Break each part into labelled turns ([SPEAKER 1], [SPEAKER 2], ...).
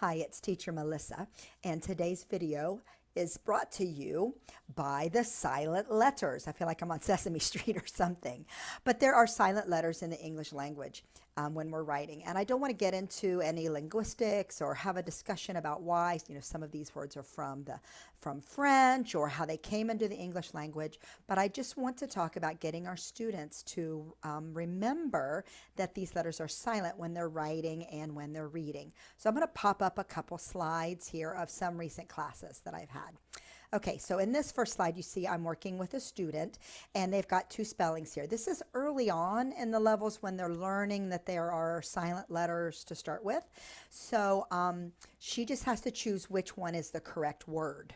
[SPEAKER 1] Hi, it's Teacher Melissa, and today's video is brought to you by the silent letters. I feel like I'm on Sesame Street or something. But there are silent letters in the English language when we're writing. And I don't want to get into any linguistics or have a discussion about why, some of these words are from French or how they came into the English language. But I just want to talk about getting our students to remember that these letters are silent when they're writing and when they're reading. So I'm going to pop up a couple slides here of some recent classes that I've had. Okay, so in this first slide, you see I'm working with a student, and they've got two spellings here. This is early on in the levels when they're learning that there are silent letters to start with. So she just has to choose which one is the correct word.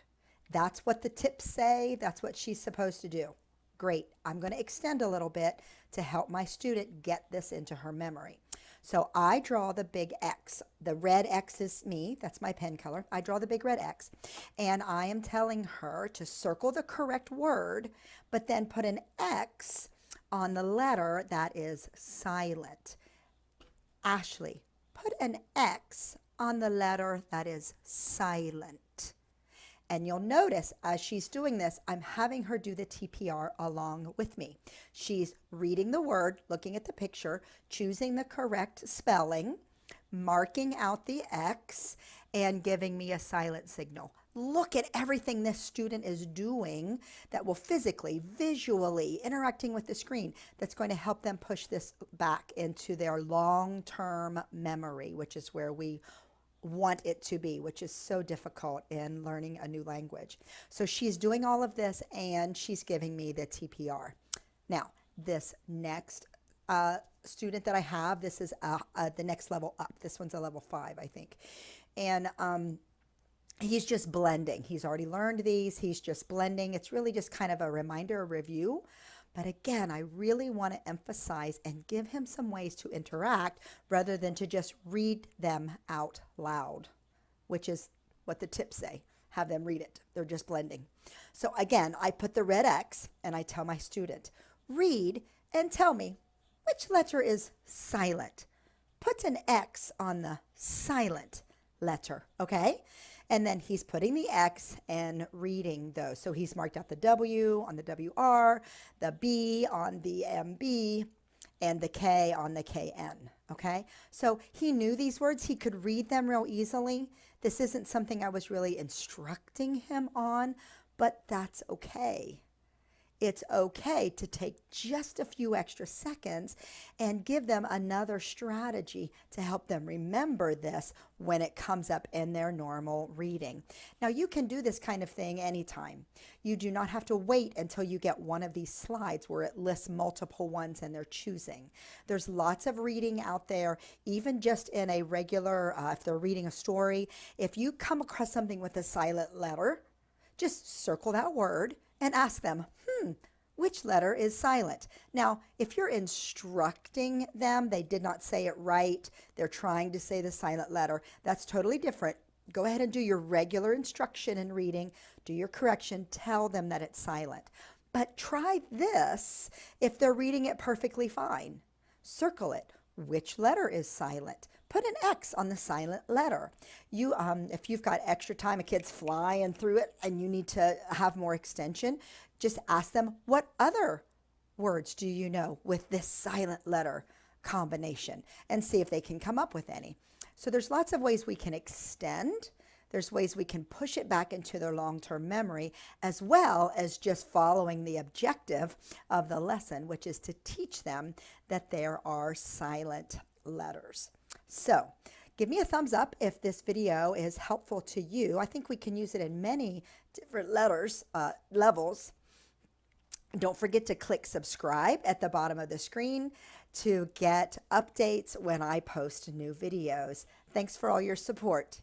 [SPEAKER 1] That's what the tips say. That's what she's supposed to do. Great. I'm going to extend a little bit to help my student get this into her memory. So I draw the big X. The red X is me. That's my pen color. I draw the big red X. And I am telling her to circle the correct word, but then put an X on the letter that is silent. Ashley, put an X on the letter that is silent. And you'll notice as she's doing this, I'm having her do the TPR along with me. She's reading the word, looking at the picture, choosing the correct spelling, marking out the X, and giving me a silent signal. Look at everything this student is doing that will physically, visually, interacting with the screen that's going to help them push this back into their long-term memory, which is where we want it to be, which is so difficult in learning a new language. So she's doing all of this and she's giving me the TPR. Now, this next student that I have, this is the next level up. This one's a level 5, I think. And he's just blending. He's already learned these. He's just blending. It's really just kind of a reminder, a review. But again, I really want to emphasize and give him some ways to interact rather than to just read them out loud, which is what the tips say. Have them read it. They're just blending. So again, I put the red X and I tell my student, read and tell me which letter is silent. Put an X on the silent letter, okay? And then he's putting the X and reading those. So he's marked out the W on the WR, the B on the MB, and the K on the KN, okay? So he knew these words. He could read them real easily. This isn't something I was really instructing him on, but that's okay. It's okay to take just a few extra seconds and give them another strategy to help them remember this when it comes up in their normal reading. Now, you can do this kind of thing anytime. You do not have to wait until you get one of these slides where it lists multiple ones and they're choosing. There's lots of reading out there, even just in a regular, if they're reading a story. If you come across something with a silent letter, just circle that word and ask them, which letter is silent? Now, if you're instructing them, they did not say it right, they're trying to say the silent letter, that's totally different. Go ahead and do your regular instruction in reading, do your correction, tell them that it's silent. But try this if they're reading it perfectly fine. Circle it. Which letter is silent? Put an X on the silent letter. If you've got extra time, a kid's flying through it and you need to have more extension, just ask them, what other words do you know with this silent letter combination? And see if they can come up with any. So there's lots of ways we can extend. There's ways we can push it back into their long-term memory, as well as just following the objective of the lesson, which is to teach them that there are silent letters. So give me a thumbs up if this video is helpful to you. I think we can use it in many different levels. Don't forget to click subscribe at the bottom of the screen to get updates when I post new videos. Thanks for all your support.